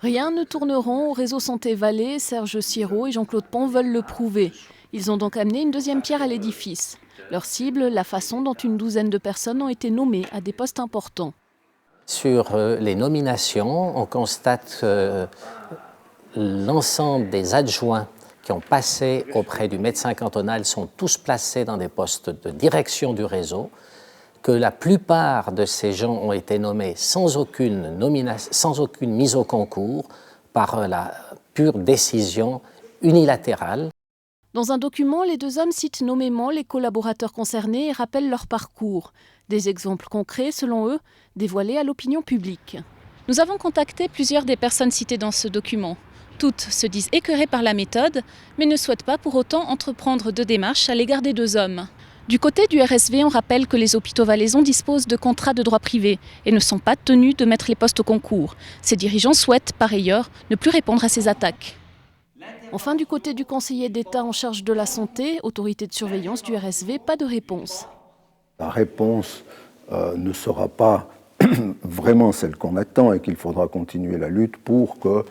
Rien ne tourne rond au réseau Santé Valais. Serge Sirot et Jean-Claude Pont veulent le prouver. Ils ont donc amené une deuxième pierre à l'édifice. Leur cible, la façon dont une douzaine de personnes ont été nommées à des postes importants. Sur les nominations, on constate que l'ensemble des adjoints qui ont passé auprès du médecin cantonal sont tous placés dans des postes de direction du réseau, que la plupart de ces gens ont été nommés sans aucune mise au concours, par la pure décision unilatérale. Dans un document, les deux hommes citent nommément les collaborateurs concernés et rappellent leur parcours. Des exemples concrets, selon eux, dévoilés à l'opinion publique. Nous avons contacté plusieurs des personnes citées dans ce document. Toutes se disent écœurées par la méthode, mais ne souhaitent pas pour autant entreprendre de démarches à l'égard des deux hommes. Du côté du RSV, on rappelle que les hôpitaux valaisans disposent de contrats de droit privé et ne sont pas tenus de mettre les postes au concours. Ces dirigeants souhaitent, par ailleurs, ne plus répondre à ces attaques. Enfin, du côté du conseiller d'État en charge de la santé, autorité de surveillance du RSV, pas de réponse. La réponse ne sera pas vraiment celle qu'on attend et qu'il faudra continuer la lutte pour que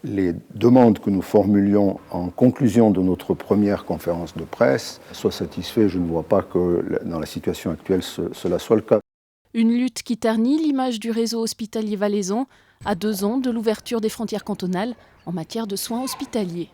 les demandes que nous formulions en conclusion de notre première conférence de presse soient satisfaites. Je ne vois pas que dans la situation actuelle cela soit le cas. Une lutte qui ternit l'image du réseau hospitalier valaisan à 2 ans de l'ouverture des frontières cantonales en matière de soins hospitaliers.